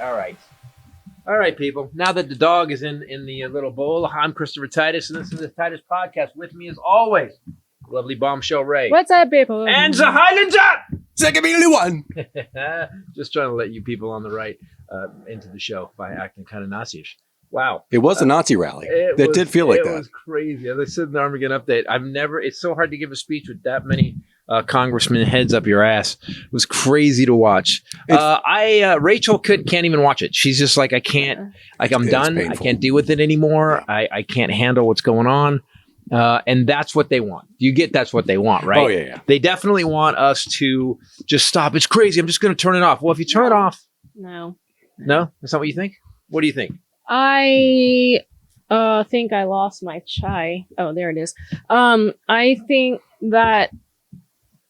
All right, people. Now that the dog is in the little bowl, I'm Christopher Titus, and this is the Titus Podcast. With me, as always, lovely bombshell Ray. What's up, people? And the Highlander! Second one. Just trying to let you people on the right into the show by acting kind of Nazi-ish. Wow. It was a Nazi rally. It did feel like that. It was crazy. As I said in the Armageddon update, it's so hard to give a speech with that many congressman heads up your ass. It was crazy to watch. Rachel can't even watch it. She's just like, I can't, I'm done. Painful. I can't deal with it anymore. Yeah. I can't handle what's going on. And that's what they want. You get that's what they want, right? Oh, yeah. They definitely want us to just stop. It's crazy. I'm just going to turn it off. Well, if you turn it off. No? That's not what you think? What do you think? I think I lost my chai. Oh, there it is. I think that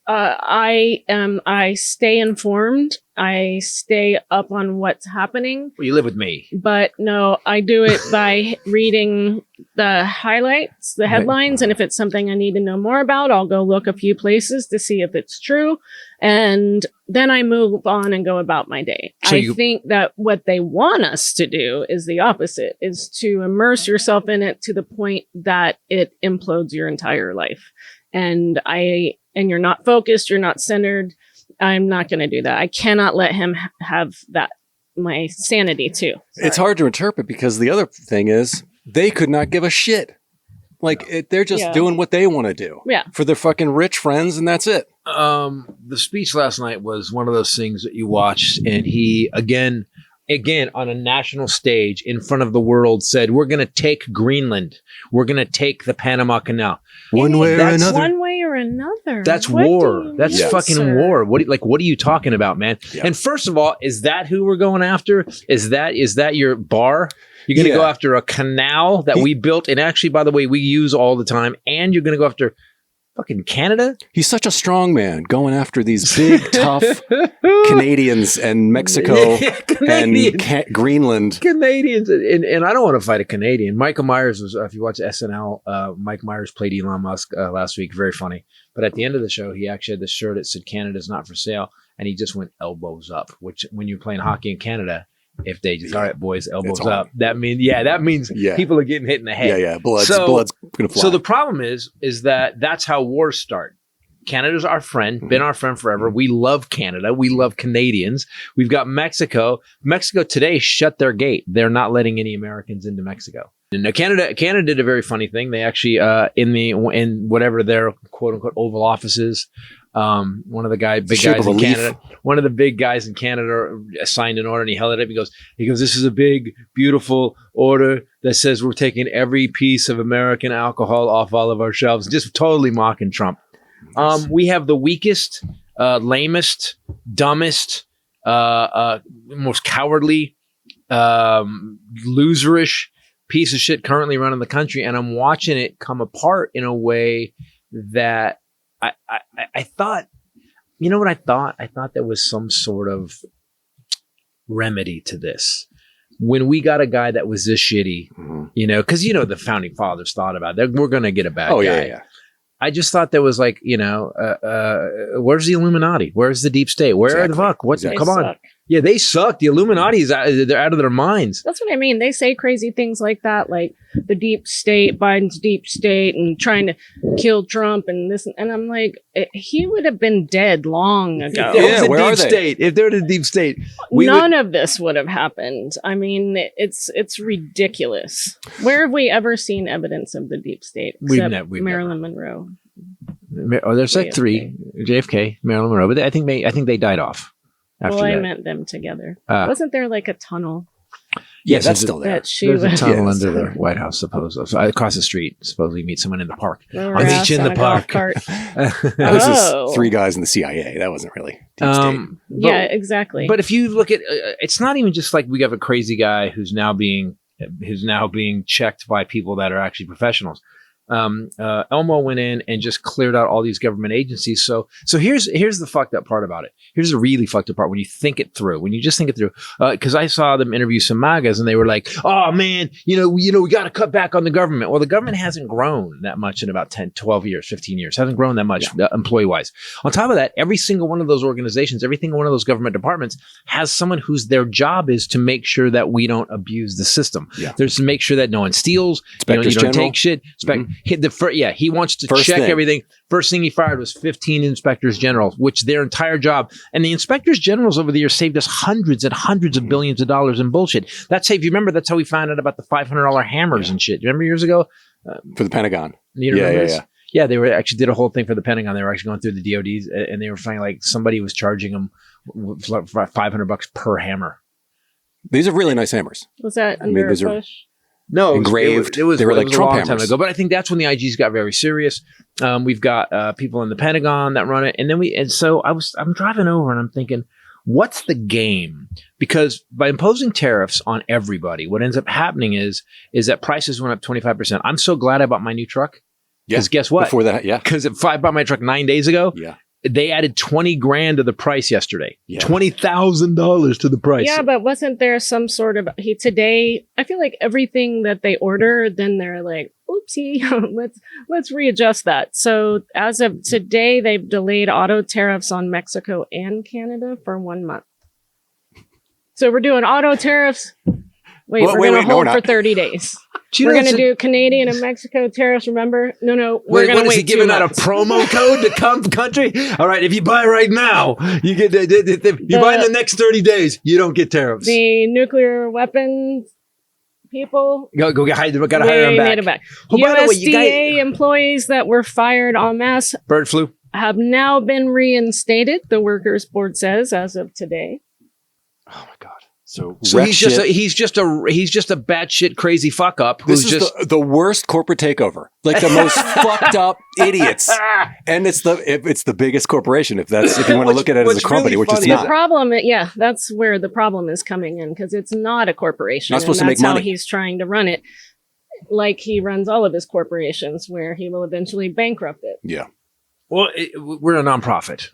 I stay informed. I stay up on what's happening. Well, you live with me. But no, I do it by reading the highlights, the headlines, and if it's something I need to know more about, I'll go look a few places to see if it's true. And then I move on and go about my day. So I think that what they want us to do is the opposite, is to immerse yourself in it to the point that it implodes your entire life. And you're not focused, you're not centered. I'm not going to do that. I cannot let him have that, my sanity too. Sorry. It's hard to interpret because the other thing is they could not give a shit. Like they're just doing what they want to do for their fucking rich friends. And that's it. The speech last night was one of those things that you watched, and he again on a national stage in front of the world said, we're going to take Greenland. We're going to take the Panama Canal. One way or another. One way or another. That's war. That's fucking war. What are you talking about, man? Yeah. And first of all, is that who we're going after? Is that your bar? You're going to go after a canal that we built, and actually, by the way, we use all the time, and you're going to go after fucking Canada? He's such a strong man going after these big, tough Canadians and Mexico and Greenland. Canadians. And I don't want to fight a Canadian. Michael Myers was, if you watch SNL, Mike Myers played Elon Musk last week. Very funny. But at the end of the show, he actually had this shirt that said Canada's not for sale. And he just went elbows up, which when you're playing hockey in Canada, if they just, all right, boys, elbows up, that means people are getting hit in the head. Yeah. Blood's going to fly. So the problem is that's how wars start. Canada's our friend, been our friend forever. We love Canada. We love Canadians. We've got Mexico. Mexico today shut their gate. They're not letting any Americans into Mexico. And Canada did a very funny thing. They actually, in whatever their quote unquote Oval Offices, one of the big guys in Canada signed an order, and he held it up. He goes, this is a big, beautiful order that says we're taking every piece of American alcohol off all of our shelves, just totally mocking Trump. We have the weakest, lamest, dumbest, most cowardly, loserish piece of shit currently running the country. And I'm watching it come apart in a way that I thought, you know what I thought? I thought there was some sort of remedy to this. When we got a guy that was this shitty, because, the founding fathers thought about that. We're going to get a bad guy. Yeah. I just thought there was like, where's the Illuminati? Where's the deep state? Where the fuck? Come on. Yeah, they suck. The Illuminati they're out of their minds. That's what I mean. They say crazy things like that, like the deep state, Biden's deep state, and trying to kill Trump and this. And I'm like, he would have been dead long ago. Where are they? If they're the deep state, none of this would have happened. I mean, it's ridiculous. Where have we ever seen evidence of the deep state? Except Marilyn Monroe. Oh, there's like three: JFK, Marilyn Monroe, but I think they died off. I meant them together. Wasn't there like a tunnel? Yes, that's still there. There's a tunnel under the White House, supposedly. So across the street, supposedly meet someone in the park. I'll meet you in the park. This is three guys in the CIA. That wasn't really deep state. Exactly. But if you look at, it's not even just like we have a crazy guy who's now being checked by people that are actually professionals. Elmo went in and just cleared out all these government agencies. So here's the fucked up part about it. Here's the really fucked up part when you think it through. When you just think it through, because I saw them interview some MAGAs and they were like, "Oh man, we got to cut back on the government." Well, the government hasn't grown that much in about 10, 12 years, 15 years. Hasn't grown that much employee wise. On top of that, every single one of those organizations, every single one of those government departments has someone whose their job is to make sure that we don't abuse the system. Yeah. There's to make sure that no one steals, you don't take shit. He wants to check everything. First thing he fired was 15 inspectors general, which their entire job. And the inspectors generals over the years saved us hundreds and hundreds of billions of dollars in bullshit. That's how, if you remember, that's how we found out about the $500 hammers and shit. You remember years ago? For the Pentagon. Yeah, they were actually did a whole thing for the Pentagon. They were actually going through the DODs and they were finding like somebody was charging them $500 per hammer. These are really nice hammers. Was that under a push? No, engraved. It was they were like Trump a long hammers. time ago. But I think that's when the IGs got very serious. We've got people in the Pentagon that run it, and so I'm driving over and I'm thinking, what's the game? Because by imposing tariffs on everybody, what ends up happening is that prices went up 25%. I'm so glad I bought my new truck. Because guess what? Before that, Because if I bought my truck 9 days ago, they added $20,000 to the price yesterday. $20,000 to the price. Yeah, but wasn't there some sort of today? I feel like everything that they order, then they're like, "Oopsie, let's readjust that." So as of today, they've delayed auto tariffs on Mexico and Canada for 1 month. So we're doing auto tariffs. We're going to hold for 30 days. We're going to do Canadian and Mexico tariffs, remember? No, we're going to wait. Is he giving out a promo code to come country? All right, if you buy right now, you get. If you buy in the next 30 days, you don't get tariffs. The nuclear weapons people. Got to hire them back. Oh, USDA employees that were fired en masse. Bird flu. Have now been reinstated, the Workers' Board says, as of today. Oh, my God. So he's just a batshit crazy fuck up. This is the worst corporate takeover, like the most fucked up idiots, and it's the biggest corporation. If you want to look at it as a company, which it's not. The problem, that's where the problem is coming in, because it's not a corporation. Not supposed to make money. That's how he's trying to run it, like he runs all of his corporations, where he will eventually bankrupt it. Yeah. Well, we're a nonprofit.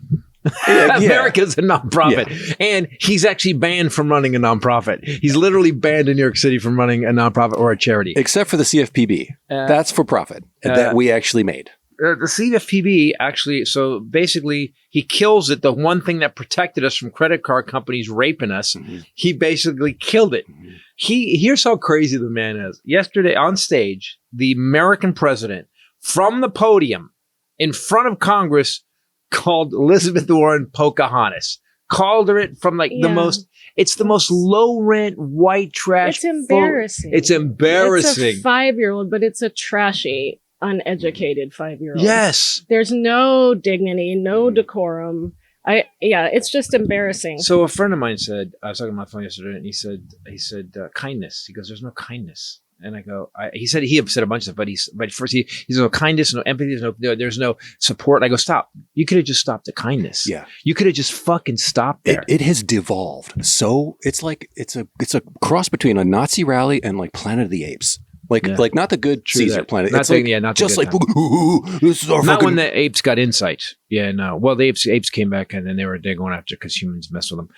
America's a nonprofit, and he's actually banned from running a nonprofit. He's literally banned in New York City from running a nonprofit or a charity, except for the CFPB. That's for profit that we actually made. The CFPB actually, so basically, he kills it. The one thing that protected us from credit card companies raping us, he basically killed it. Here's how crazy the man is. Yesterday on stage, the American president from the podium in front of Congress called Elizabeth Warren Pocahontas. Called her it from the most, it's the most low rent white trash. It's embarrassing. It's embarrassing. It's a 5-year-old, but it's a trashy, uneducated 5-year-old. Yes. There's no dignity, no decorum. It's just embarrassing. So a friend of mine said, I was talking on my phone yesterday, and he said kindness. He goes, "There's no kindness." And I go, he said a bunch of stuff, but first he's no kindness, no empathy, there's no support. And I go, stop. You could have just stopped the kindness. Yeah. You could have just fucking stopped there. It has devolved. So it's like, it's a cross between a Nazi rally and like Planet of the Apes. Like not the good Caesar planet. Not it's the, like, not just the like, this is our not fucking... when the apes got insight. Yeah, no. Well, the apes came back and then they're going after because humans mess with them.